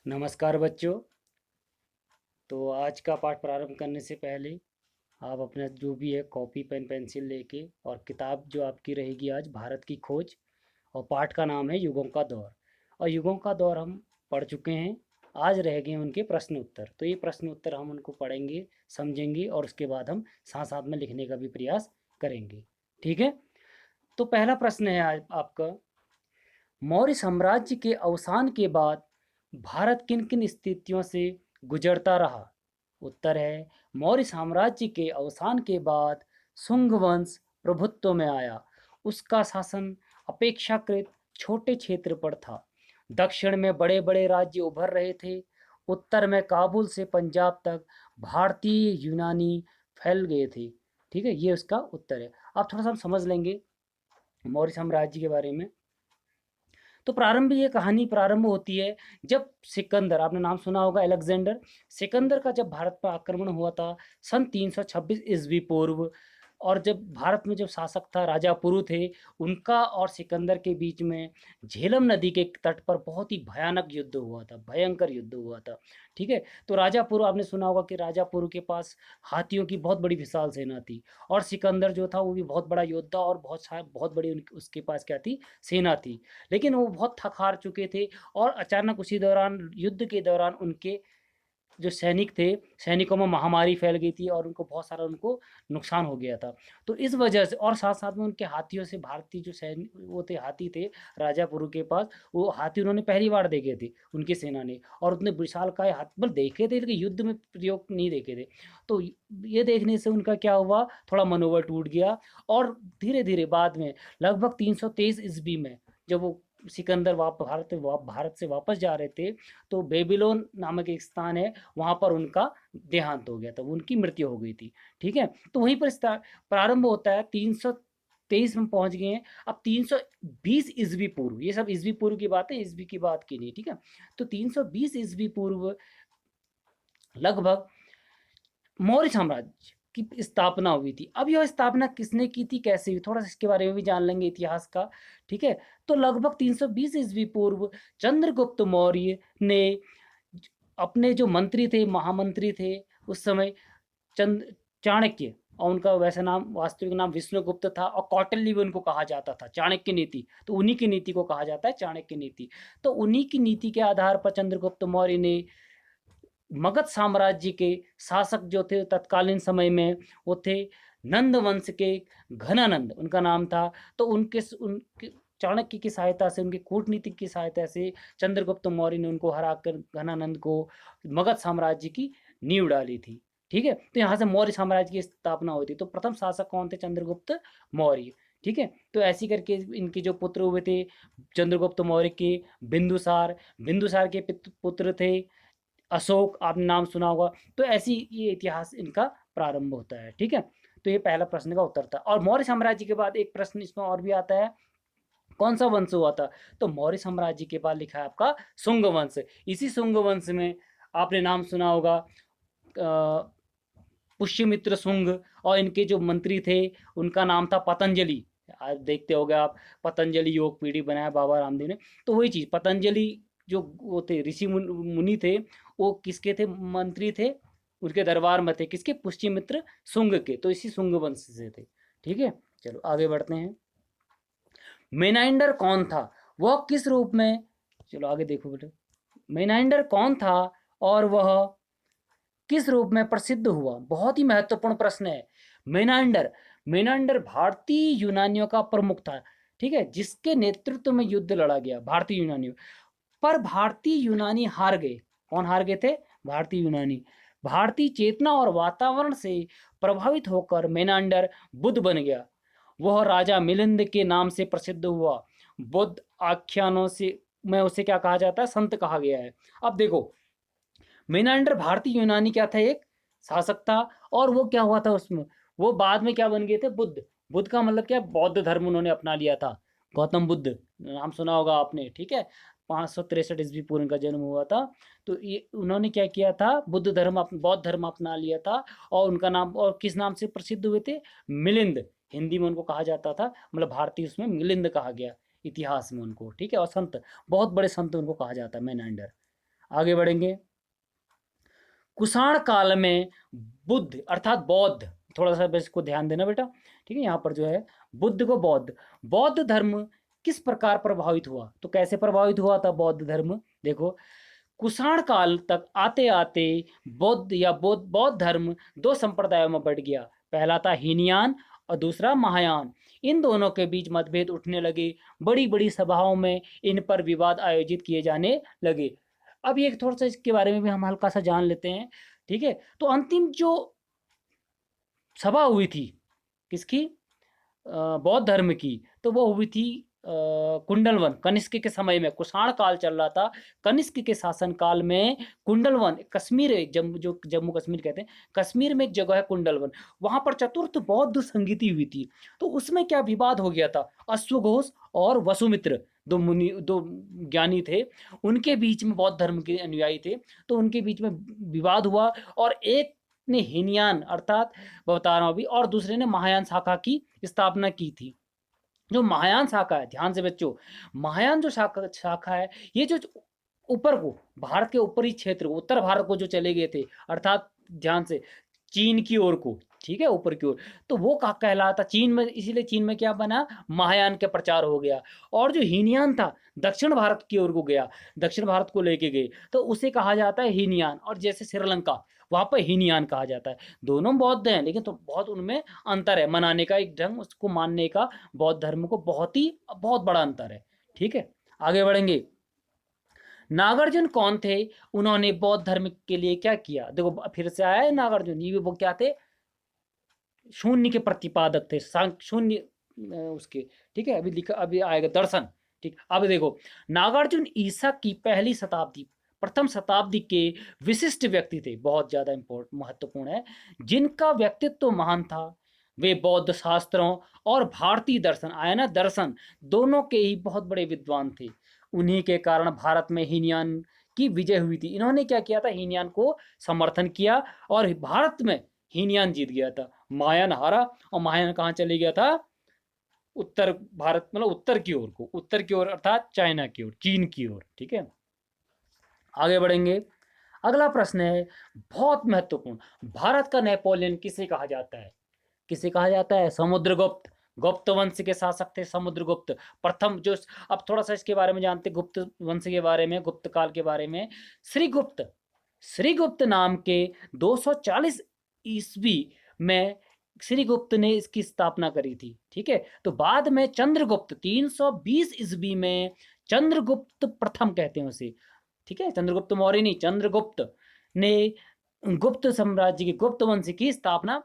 नमस्कार बच्चों। तो आज का पाठ प्रारंभ करने से पहले आप अपना जो भी है कॉपी पेन पेंसिल लेके और किताब जो आपकी रहेगी आज भारत की खोज, और पाठ का नाम है युगों का दौर। और युगों का दौर हम पढ़ चुके हैं। आज रह गए हैं उनके प्रश्न उत्तर। तो ये प्रश्न उत्तर हम उनको पढ़ेंगे, समझेंगे और उसके बाद हम साथ साथ में लिखने का भी प्रयास करेंगे। ठीक है। तो पहला प्रश्न है आज आपका, मौर्य साम्राज्य के अवसान के बाद भारत किन किन स्थितियों से गुजरता रहा। उत्तर है, मौर्य साम्राज्य के अवसान के बाद शुंग वंश प्रभुत्व में आया। उसका शासन अपेक्षाकृत छोटे क्षेत्र पर था। दक्षिण में बड़े बड़े राज्य उभर रहे थे। उत्तर में काबुल से पंजाब तक भारतीय यूनानी फैल गए थे। ठीक है, ये उसका उत्तर है। आप थोड़ा सा समझ लेंगे मौर्य साम्राज्य के बारे में। तो प्रारंभ ये कहानी प्रारंभ होती है जब सिकंदर, आपने नाम सुना होगा अलेक्जेंडर, सिकंदर का जब भारत पर आक्रमण हुआ था सन 326 ईस्वी पूर्व। और जब भारत में जब शासक था राजा पुरु थे, उनका और सिकंदर के बीच में झेलम नदी के तट पर बहुत ही भयानक युद्ध हुआ था, भयंकर युद्ध हुआ था। ठीक है। तो राजा पुरु, आपने सुना होगा कि राजा पुरु के पास हाथियों की बहुत बड़ी विशाल सेना थी। और सिकंदर जो था वो भी बहुत बड़ा योद्धा और बहुत बड़ी उसके पास क्या थी, सेना थी। लेकिन वो बहुत थक हार चुके थे। और अचानक उसी दौरान, युद्ध के दौरान, उनके जो सैनिक थे, सैनिकों में महामारी फैल गई थी और उनको बहुत सारा नुकसान हो गया था। तो इस वजह से, और साथ साथ में उनके हाथियों से, भारतीय जो सैनिक वो थे, हाथी थे राजा पुरु के पास, वो हाथी उन्होंने पहली बार देखे थे उनकी सेना ने। और उतने विशालकाय हाथी बल देखे थे लेकिन युद्ध में प्रयोग नहीं देखे थे। तो ये देखने से उनका क्या हुआ, थोड़ा मनोबल टूट गया। और धीरे धीरे बाद में लगभग 323 ईस्वी में जब वो सिकंदर भारत से वापस जा रहे थे, तो बेबीलोन नामक एक स्थान है, वहाँ पर उनका देहांत हो गया था, उनकी मृत्यु हो गई थी। ठीक है। तो वहीं पर प्रारंभ होता है, 323 में पहुंच गए हैं। अब 320 ईस्वी पूर्व, ये सब ईस्वी पूर्व की बात है, ईस्वी की बात की नहीं। ठीक है। तो 320 ईस्वी पूर्व लगभग मौर्य साम्राज्य की स्थापना हुई थी। अब यह स्थापना किसने की थी, कैसे हुई, थोड़ा सा इसके बारे में भी जान लेंगे इतिहास का। ठीक है। तो लगभग 320 ईस्वी पूर्व चंद्रगुप्त मौर्य ने अपने जो मंत्री थे, महामंत्री थे उस समय, चंद चाणक्य, और उनका वैसा नाम, वास्तविक नाम विष्णुगुप्त था, और कौटिल्य भी उनको कहा जाता था, चाणक्य नीति, तो उन्हीं की नीति को कहा जाता है चाणक्य नीति। तो उन्हीं की नीति के आधार पर चंद्रगुप्त मौर्य ने मगध साम्राज्य के शासक जो थे तत्कालीन समय में, वो थे नंद वंश के घनानंद, उनका नाम था। तो उनके चाणक्य की सहायता से, उनके कूटनीति की सहायता से चंद्रगुप्त मौर्य ने उनको हराकर घनानंद को मगध साम्राज्य की नींव डाली थी। ठीक है। तो यहाँ से मौर्य साम्राज्य की स्थापना हुई थी। तो प्रथम शासक कौन थे, चंद्रगुप्त मौर्य। ठीक है। तो ऐसी करके इनके जो पुत्र हुए थे चंद्रगुप्त मौर्य के, बिंदुसार, बिंदुसार के पुत्र थे अशोक, आपने नाम सुना होगा। तो ऐसी ये इतिहास इनका प्रारंभ होता है। ठीक है। तो ये पहला प्रश्न का उत्तर था। और मौर्य साम्राज्य के बाद एक प्रश्न इसमें और भी आता है, कौन सा वंश हुआ था। तो मौर्य साम्राज्य के बाद लिखा है आपका शुंग वंश। इसी शुंग वंश में आपने नाम सुना होगा पुष्यमित्र शुंग, और इनके जो मंत्री थे उनका नाम था पतंजलि। आज देखते होगे आप, पतंजलि योग पीढ़ी बनाया बाबा रामदेव ने। तो वही चीज, पतंजलि जो वो थे ऋषि मुनि थे, वो किसके थे, मंत्री थे, उनके दरबार में थे, किसके, पुष्यमित्र शुंग के। तो इसी शुंग वंश से थे। ठीक है। चलो आगे बढ़ते हैं। मेनाइंडर कौन था, वह किस रूप में, चलो आगे देखो बेटे, मेनाइंडर कौन था और वह किस रूप में प्रसिद्ध हुआ। बहुत ही महत्वपूर्ण प्रश्न है। मेनाइंडर, मेनाइंडर भारतीय यूनानियों का प्रमुख था। ठीक है। जिसके नेतृत्व में युद्ध लड़ा गया भारतीय यूनानियों पर। भारतीय यूनानी हार गए। कौन हार गए थे, भारतीय यूनानी। भारतीय चेतना और वातावरण से प्रभावित होकर मेनांडर बुद्ध बन गया। वह राजा मिलिंद के नाम से प्रसिद्ध हुआ। बुद्ध आख्यानों से में उसे क्या कहा जाता है, संत कहा गया है। अब देखो, मेनांडर भारतीय यूनानी क्या था, एक शासक था। और वो क्या हुआ था उसमें, वो बाद में क्या बन गए थे, बुद्ध। बुद्ध का मतलब क्या, बौद्ध धर्म उन्होंने अपना लिया था। गौतम बुद्ध, नाम सुना होगा आपने। ठीक है। 563 ईस्वी पूर्व का जन्म हुआ था। तो ये उन्होंने क्या किया था, बुद्ध धर्म, बौद्ध धर्म अपना लिया था। और उनका नाम, और किस नाम से प्रसिद्ध हुए थे, मिलिंद, हिंदी में उनको कहा जाता था, मतलब भारतीय उसमें मिलिंद कहा गया इतिहास में उनको। ठीक है। और संत, बहुत बड़े संत उनको कहा जाता है, मेनांडर। आगे बढ़ेंगे। कुषाण काल में बुद्ध अर्थात बौद्ध, थोड़ा सा बस इसको ध्यान देना बेटा, ठीक है। यहाँ पर जो है बुद्ध को बौद्ध धर्म किस प्रकार प्रभावित हुआ, तो कैसे प्रभावित हुआ था बौद्ध धर्म, देखो। कुषाण काल तक आते आते बौद्ध धर्म दो संप्रदायों में बढ़ गया। पहला था हीनयान और दूसरा महायान। इन दोनों के बीच मतभेद उठने लगे। बड़ी बड़ी सभाओं में इन पर विवाद आयोजित किए जाने लगे। अब ये थोड़ा सा इसके बारे में भी हम हल्का सा जान लेते हैं, ठीक है। तो अंतिम जो सभा हुई थी किसकी, बौद्ध धर्म की, तो वो हुई थी कुंडलवन, कनिष्क के समय में। कुषाण काल चल रहा था, कनिष्क के शासन काल में कुंडलवन, कश्मीर, जो जम्मू कश्मीर कहते हैं, कश्मीर में एक जगह है कुंडलवन, वहां पर चतुर्थ बौद्ध संगीति हुई थी। तो उसमें क्या विवाद हो गया था, अश्वघोष और वसुमित्र, दो ज्ञानी थे, उनके बीच में, बौद्ध धर्म के अनुयायी थे, तो उनके बीच में विवाद हुआ। और एक ने हीनयान अर्थात बता रहा हूं अभी, और दूसरे ने महायान शाखा की स्थापना की थी। जो महायान शाखा है, ध्यान से बच्चों, महायान जो शाखा है, ये जो ऊपर को, भारत के ऊपरी क्षेत्र, उत्तर भारत को जो चले गए थे, अर्थात ध्यान से चीन की ओर को, ठीक है, ऊपर की ओर, तो वो का कहलाता चीन में, इसीलिए चीन में क्या बना, महायान का प्रचार हो गया। और जो हीनयान था, दक्षिण भारत की ओर को गया, दक्षिण भारत को लेके गए, तो उसे कहा जाता है हीनयान। और जैसे श्रीलंका, वहां पर हीनयान कहा जाता है। दोनों बौद्ध हैं, लेकिन तो बहुत उनमें अंतर है, मनाने का एक ढंग, उसको मानने का, बौद्ध धर्म को बहुत बड़ा अंतर है, ठीक है। आगे बढ़ेंगे। नागार्जुन कौन थे, उन्होंने बौद्ध धर्म के लिए क्या किया, देखो फिर से आया है नागार्जुन, ये वो क्या थे, शून्य के प्रतिपादक थे, शून्य उसके, ठीक है। अभी लिखा, अभी आएगा दर्शन, ठीक। अब देखो, नागार्जुन ईसा की पहली शताब्दी, प्रथम शताब्दी के विशिष्ट व्यक्ति थे, बहुत ज्यादा इंपॉर्टेंट महत्वपूर्ण है, जिनका व्यक्तित्व महान था। वे बौद्ध शास्त्रों और भारतीय दर्शन, आया ना दर्शन, दोनों के ही बहुत बड़े विद्वान थे। उन्हीं के कारण भारत में हीनयान की विजय हुई थी। इन्होंने क्या किया था, हीनयान को समर्थन किया, और भारत में हीनयान जीत गया था, महायान हारा। और महायान कहाँ चले गया था, उत्तर भारत, मतलब उत्तर की ओर को, उत्तर की ओर अर्थात चाइना की ओर, चीन की ओर, ठीक है। आगे बढ़ेंगे। अगला प्रश्न है बहुत महत्वपूर्ण, भारत का नेपोलियन किसे कहा जाता है, किसे कहा जाता है, समुद्रगुप्त। गुप्त वंश के शासक थे समुद्रगुप्त, प्रथम जो, अब थोड़ा सा इसके बारे में जानते, गुप्त वंश के बारे में, गुप्त काल के बारे में। श्रीगुप्त, श्रीगुप्त नाम के 240 ईस्वी में श्रीगुप्त ने इसकी स्थापना करी थी, ठीक है। तो बाद में चंद्रगुप्त 320 ईस्वी में, चंद्रगुप्त प्रथम कहते हैं उसे, ठीक है, चंद्रगुप्त मौर्य नहीं, चंद्रगुप्त ने गुप्त साम्राज्य की, गुप्त वंश की स्थापना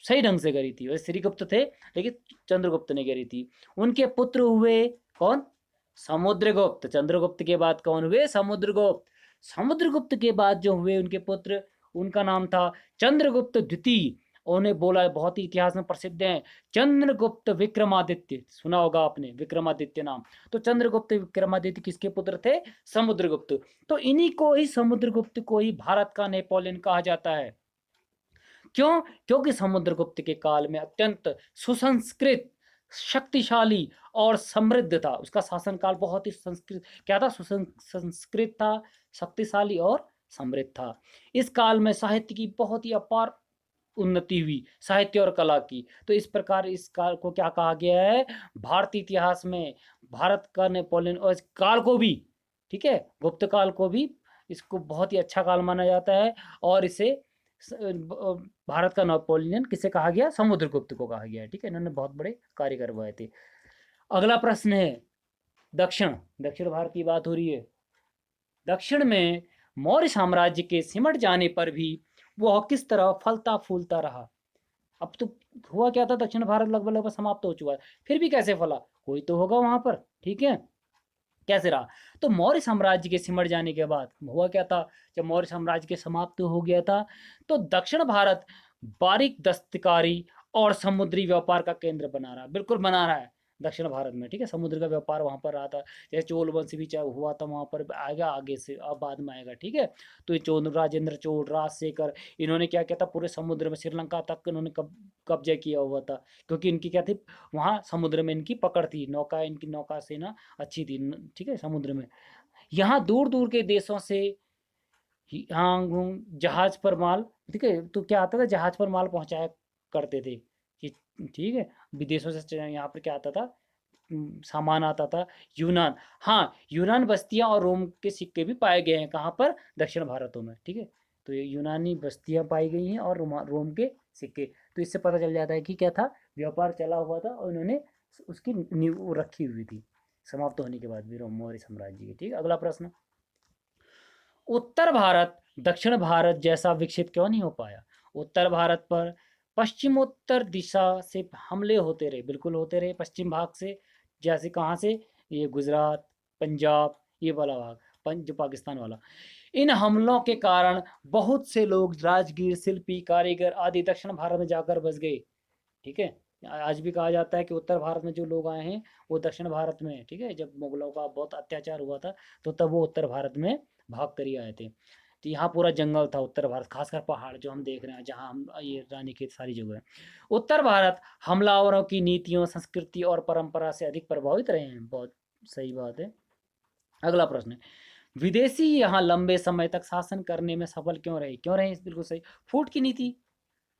सही ढंग से करी थी। वैसे श्रीगुप्त थे, लेकिन चंद्रगुप्त ने करी थी। उनके पुत्र हुए कौन, समुद्रगुप्त। चंद्रगुप्त के बाद कौन हुए, समुद्रगुप्त। समुद्रगुप्त के बाद जो हुए उनके पुत्र, उनका नाम था चंद्रगुप्त द्वितीय। उन्हें बोला है, बहुत ही इतिहास में प्रसिद्ध हैं, चंद्रगुप्त विक्रमादित्य, सुना होगा आपने विक्रमादित्य नाम। तो चंद्रगुप्त विक्रमादित्य किसके पुत्र थे, समुद्रगुप्त। तो इन्हीं को ही, समुद्रगुप्त को ही भारत का नेपोलियन कहा जाता है। क्यों, क्योंकि समुद्रगुप्त के काल में अत्यंत सुसंस्कृत, शक्तिशाली और समृद्ध था। उसका शासनकाल बहुत ही संस्कृत क्या था, सुसंस्कृत था, शक्तिशाली और समृद्ध था। इस काल में साहित्य की बहुत ही अपार उन्नति हुई, साहित्य और कला की। तो इस प्रकार इस काल को क्या कहा गया है, भारतीय इतिहास में भारत का नेपोलियन, और इस काल को भी, ठीक है, गुप्त काल को भी, इसको बहुत ही अच्छा काल माना जाता है। और इसे भारत का नेपोलियन किसे कहा गया, समुद्रगुप्त को कहा गया है, ठीक है। इन्होंने बहुत बड़े कार्य करवाए थे। अगला प्रश्न है दक्षिण, दक्षिण भारत की बात हो रही है। दक्षिण में मौर्य साम्राज्य के सिमट जाने पर भी वह किस तरह फलता फूलता रहा। अब तो हुआ क्या था, दक्षिण भारत लगभग लगभग समाप्त हो चुका है, फिर भी कैसे फला, कोई तो होगा वहां पर, ठीक है, कैसे रहा। तो मौर्य साम्राज्य के सिमट जाने के बाद हुआ क्या था, जब मौर्य साम्राज्य के समाप्त हो गया था, तो दक्षिण भारत बारीक दस्तकारी और समुद्री व्यापार का केंद्र बना रहा, बिल्कुल बना रहा है दक्षिण भारत में, ठीक है। समुद्र का व्यापार वहां पर रहा था, जैसे चोल वंश भी चाहे हुआ था वहां पर, आएगा आगे से, अब बाद में आएगा, ठीक है। तो ये चोल, राजेंद्र चोल, राजशेखर, इन्होंने क्या किया था, पूरे समुद्र में श्रीलंका तक इन्होंने कब्जा किया हुआ था, क्योंकि इनकी क्या थी, वहां समुद्र में इनकी पकड़ थी, इनकी नौका सेना अच्छी थी, ठीक है, समुद्र में। यहाँ दूर दूर के देशों से हाँ जहाज पर माल, ठीक है, तो क्या आता था, जहाज पर माल पहुंचाया करते थे कि, ठीक है, विदेशों से यहाँ पर क्या आता था, सामान आता था। यूनान, हाँ यूनान बस्तियां और रोम के सिक्के भी पाए गए हैं, कहाँ पर, दक्षिण भारतों में, ठीक है। तो ये यूनानी बस्तियां पाई गई हैं और रोम के सिक्के। तो इससे पता चल जाता है कि क्या था, व्यापार चला हुआ था और इन्होंने उसकी नींव रखी हुई थी समाप्त होने के बाद भी रोम मौर्य साम्राज्य की। ठीक है, अगला प्रश्न, उत्तर भारत दक्षिण भारत जैसा विकसित क्यों नहीं हो पाया। उत्तर भारत पर पश्चिमोत्तर दिशा से हमले होते रहे, बिल्कुल होते रहे, पश्चिम भाग से, जैसे कहाँ से, ये गुजरात, पंजाब, ये वाला भाग, जो पाकिस्तान वाला। इन हमलों के कारण बहुत से लोग, राजगीर, शिल्पी, कारीगर आदि दक्षिण भारत में जाकर बस गए। ठीक है, आज भी कहा जाता है कि उत्तर भारत में जो लोग आए हैं वो दक्षिण भारत में, ठीक है, जब मुगलों का बहुत अत्याचार हुआ था तो तब वो उत्तर भारत में भाग कर ही आए थे। तो यहाँ पूरा जंगल था उत्तर भारत, खासकर पहाड़ जो हम देख रहे हैं, जहाँ हम ये रानीखेत सारी जगह है। उत्तर भारत हमलावरों की नीतियों, संस्कृति और परंपरा से अधिक प्रभावित रहे हैं। बहुत सही बात है। अगला प्रश्न है, विदेशी यहाँ लंबे समय तक शासन करने में सफल क्यों रहे, क्यों रहे, बिल्कुल सही, फूट की नीति।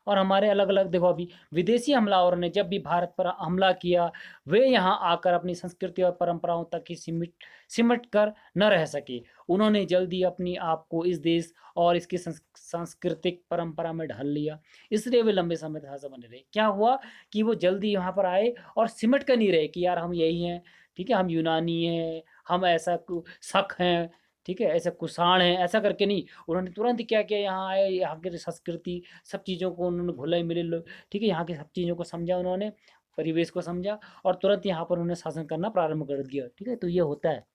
और हमारे अलग अलग, देखो अभी विदेशी हमलावरों ने जब भी भारत पर हमला किया, वे यहाँ आकर अपनी संस्कृति और परंपराओं तक ही सिमट सिमट कर न रह सके। उन्होंने जल्दी अपनी आप को इस देश और इसकी सांस्कृतिक परंपरा में ढाल लिया, इसलिए वे लंबे समय तक शासक बने रहे। क्या हुआ कि वो जल्दी यहाँ पर आए और सिमट कर नहीं रहे कि यार हम यही हैं, ठीक है, हम यूनानी हैं, हम ऐसा शक हैं, ठीक है, ऐसा कुषाण है, ऐसा करके नहीं। उन्होंने तुरंत क्या किया, यहाँ आए, यहाँ की संस्कृति, सब चीज़ों को उन्होंने घुले मिले लोग, ठीक है, यहाँ की सब चीज़ों को समझा उन्होंने, परिवेश को समझा, और तुरंत यहाँ पर उन्होंने शासन करना प्रारंभ कर दिया। ठीक है, तो ये होता है।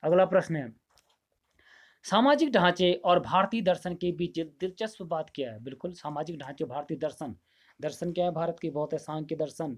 अगला प्रश्न है, सामाजिक ढांचे और भारतीय दर्शन के बीच दिलचस्प बात क्या है। बिल्कुल, सामाजिक ढांचे, भारतीय दर्शन, दर्शन क्या है भारत की, बहुत है, सांख्य दर्शन,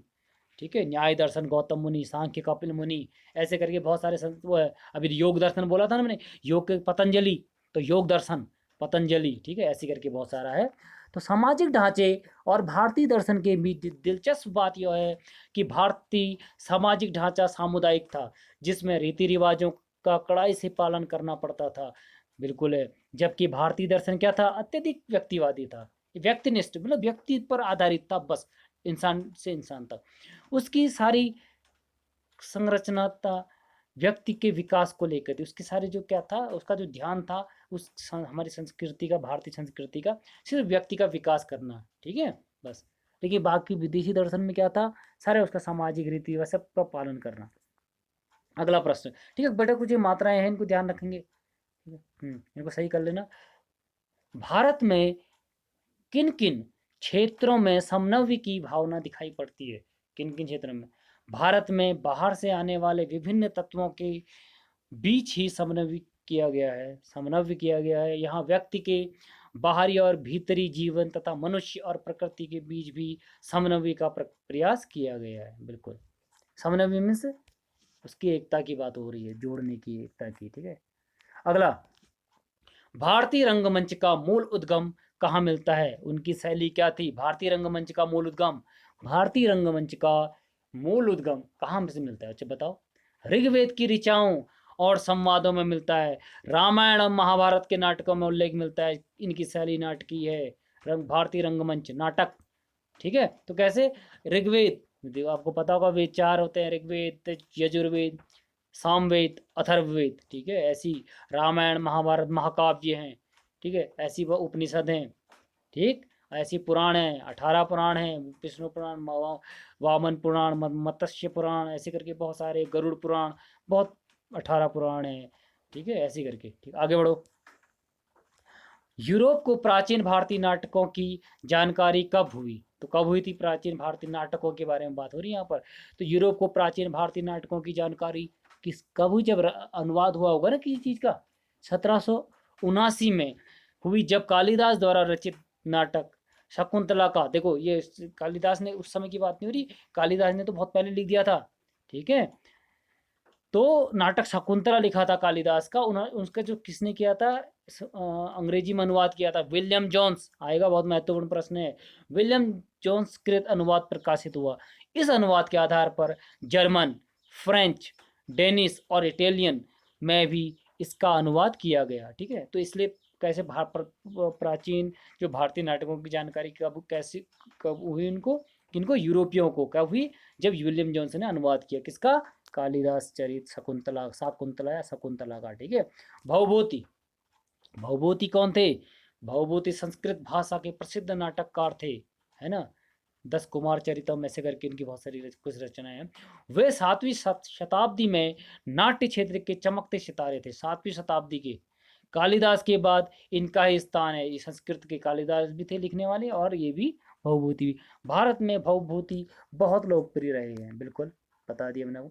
ठीक है, न्याय दर्शन गौतम मुनि, सांख्य कपिल मुनि, ऐसे करके बहुत सारे वो है। अभी योग दर्शन बोला था ना मैंने, योग के पतंजलि, तो योग दर्शन पतंजलि, ठीक है, ऐसे करके बहुत सारा है। तो सामाजिक ढांचे और भारतीय दर्शन के बीच दिलचस्प बात यह है कि भारतीय सामाजिक ढांचा सामुदायिक था, जिसमें रीति रिवाजों का कड़ाई से पालन करना पड़ता था। बिल्कुल है। जबकि भारतीय दर्शन क्या था, अत्यधिक व्यक्तिवादी था, व्यक्तिनिष्ठ, मतलब व्यक्ति पर आधारित था, बस इंसान से इंसान तक। उसकी सारी संरचना था व्यक्ति के विकास को लेकर थी, उसके सारे जो क्या था, उसका जो ध्यान था, हमारी संस्कृति का, भारतीय संस्कृति का सिर्फ व्यक्ति का विकास करना, ठीक है, बस। लेकिन बाकी विदेशी दर्शन में क्या था, सारे उसका सामाजिक रीति वह सब का पालन करना। अगला प्रश्न, ठीक है बेटा, कुछ ये मात्राएं हैं, इनको ध्यान रखेंगे, इनको सही कर लेना। भारत में किन किन क्षेत्रों में समनव्य की भावना दिखाई पड़ती है, किन किन क्षेत्रों में। भारत में बाहर से आने वाले विभिन्न तत्वों के बीच ही समन्वय किया गया है, समन्वय किया गया है। यहाँ व्यक्ति के बाहरी और भीतरी जीवन तथा मनुष्य और प्रकृति के बीच भी समन्वय का प्रयास किया गया है। बिल्कुल, समन्वय में से उसकी एकता की बात हो रही है, जोड़ने की, एकता की, ठीक है। अगला, भारतीय रंगमंच का मूल उद्गम कहाँ मिलता है, उनकी शैली क्या थी। भारतीय रंगमंच का मूल उद्गम, भारतीय रंगमंच का मूल उद्गम कहाँ से मिलता है, अच्छा बताओ। ऋग्वेद की ऋचाओं और संवादों में मिलता है, रामायण और महाभारत के नाटकों में उल्लेख मिलता है, इनकी शैली नाटकीय है, भारतीय रंगमंच नाटक, ठीक है। तो कैसे, ऋग्वेद, आपको पता होगा वेद चार होते हैं, ऋग्वेद, यजुर्वेद, सामवेद, अथर्ववेद, ठीक है, ऐसी रामायण महाभारत महाकाव्य हैं, ठीक है, ऐसी वह उपनिषद हैं, ठीक, ऐसी पुराण हैं, 18 पुराण हैं, विष्णु पुराण, वामन पुराण, मत्स्य पुराण, ऐसे करके बहुत सारे, गरुड़ पुराण, बहुत 18 पुराण हैं, ठीक है, ऐसे करके, ठीक, आगे बढ़ो। यूरोप को प्राचीन भारतीय नाटकों की जानकारी कब हुई, तो कब हुई थी प्राचीन भारतीय नाटकों के बारे में बात हो रही है यहाँ पर। तो यूरोप को प्राचीन भारतीय नाटकों की जानकारी किस कब हुई, जब अनुवाद हुआ होगा ना किसी चीज़ का, 1779 में हुई, जब कालिदास द्वारा रचित नाटक शकुंतला का, देखो ये कालिदास ने, उस समय की बात नहीं हो रही, कालिदास ने तो बहुत पहले लिख दिया था, ठीक है। तो नाटक शकुंतला लिखा था कालिदास का, उसका जो किसने किया था, अंग्रेजी में अनुवाद किया था विलियम जोन्स, आएगा, बहुत महत्वपूर्ण प्रश्न है। विलियम जोन्स कृत अनुवाद प्रकाशित हुआ। इस अनुवाद के आधार पर जर्मन, फ्रेंच, डेनिश और इटालियन में भी इसका अनुवाद किया गया। ठीक है, तो इसलिए कैसे प्राचीन जो भारतीय नाटकों की जानकारी कब हुई उनको, किनको, यूरोपियों को कब हुई, जब विलियम जोन्स ने अनुवाद किया किसका, कालिदास चरित शाकुंतला या शकुंतला का। ठीक है, भवभूति, भवभूति कौन थे, भवभूति संस्कृत भाषा के प्रसिद्ध नाटककार थे, है ना। 10 कुमार चरितम ऐसे करके इनकी बहुत सारी कुछ रचनाएं हैं। वे 7वीं शताब्दी में नाट्य क्षेत्र के चमकते सितारे थे, 7वीं शताब्दी के। कालिदास के बाद इनका ही स्थान है, ये संस्कृत के कालिदास भी थे लिखने वाले, और ये भी भवभूति भी। भारत में भवभूति बहुत लोकप्रिय रहे हैं, बिल्कुल बता दिया मैंने।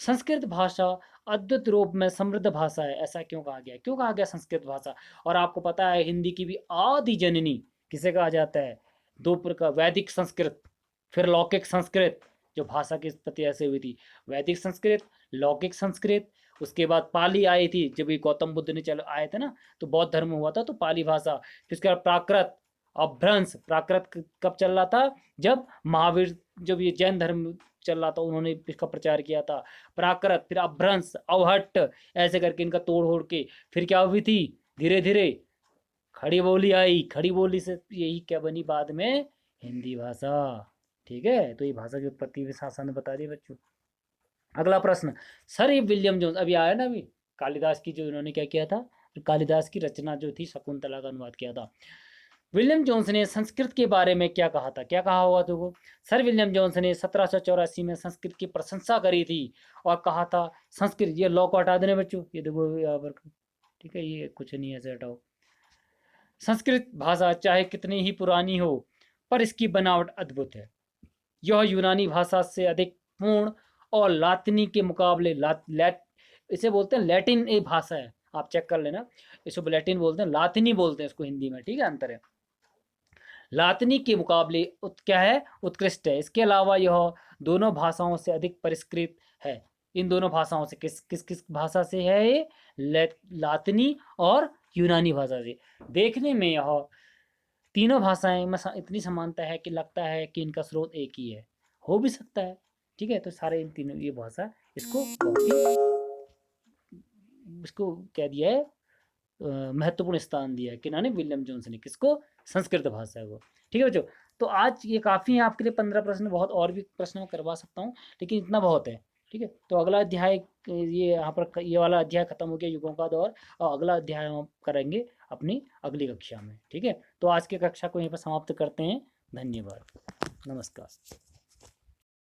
संस्कृत भाषा अद्भुत रूप में समृद्ध भाषा है, ऐसा क्यों कहा गया, क्यों कहा गया संस्कृत भाषा। और आपको पता है हिंदी की भी आदि जननी किसे कहा जाता है, दो प्रकार, वैदिक संस्कृत फिर लौकिक संस्कृत, जो भाषा की उत्पत्ति ऐसे हुई थी, वैदिक संस्कृत, लौकिक संस्कृत। उसके बाद पाली आई थी, जब ये गौतम बुद्ध ने चल आए थे ना, तो बौद्ध धर्म हुआ था, तो पाली भाषा। फिर उसके बाद प्राकृत, अपभ्रंश। प्राकृत कब चल रहा था, जब महावीर, जब ये जैन धर्म चल रहा था, उन्होंने इसका प्रचार किया था। प्राकृत, फिर अपभ्रंश, अवहट्ट, ऐसे करके इनका तोड़ ओड़ के फिर क्या हुई थी, धीरे धीरे खड़ी बोली आई, खड़ी बोली से यही क्या बनी बाद में, हिंदी भाषा। ठीक है, तो ये भाषा की उत्पत्ति भी शासन ने बता दी बच्चों। अगला प्रश्न, सर ये विलियम जोन्स अभी आया ना, अभी कालिदास की जो इन्होंने क्या किया था, कालिदास की रचना जो थी शकुंतला का अनुवाद किया था। विलियम जोन्स ने संस्कृत के बारे में क्या कहा था, क्या कहा होगा तुमको। सर विलियम जोन्स ने 1784 में संस्कृत की प्रशंसा करी थी और कहा था संस्कृत, ये लॉ को हटा देने बच्चों, ये देखो यहाँ पर, ठीक है, ये कुछ नहीं है, ऐसे हटाओ। संस्कृत भाषा चाहे कितनी ही पुरानी हो, पर इसकी बनावट अद्भुत है। यह यूनानी भाषा से अधिक पूर्ण और लातिनी के मुकाबले इसे बोलते हैं लैटिन एक भाषा है, आप चेक कर लेना, इसको लैटिन बोलते हैं, लातिनी बोलते हैं इसको हिंदी में। ठीक है, अंतर है। लातिनी के मुकाबले क्या है, उत्कृष्ट है। इसके अलावा यह दोनों भाषाओं से अधिक परिष्कृत है। इन दोनों भाषाओं से किस किस किस भाषा से है ये, लातिनी और यूनानी भाषा से। देखने में यह तीनों भाषाएं में इतनी समानता है कि लगता है कि इनका स्रोत एक ही है, हो भी सकता है। ठीक है, तो सारे इन तीनों ये भाषा इसको इसको कह दिया है, महत्वपूर्ण स्थान दिया है किन्होंने, विलियम जोन्स ने, किसको, संस्कृत भाषा को। ठीक है बच्चों, तो आज ये काफ़ी है आपके लिए 15 प्रश्न, बहुत और भी प्रश्न मैं करवा सकता हूँ, लेकिन इतना बहुत है। ठीक है, तो अगला अध्याय, ये यहाँ पर ये वाला अध्याय खत्म हो गया युगों का दौर, और अगला अध्याय हम करेंगे अपनी अगली कक्षा में। ठीक है, तो आज की कक्षा को यहीं पर समाप्त करते हैं। धन्यवाद, नमस्कार।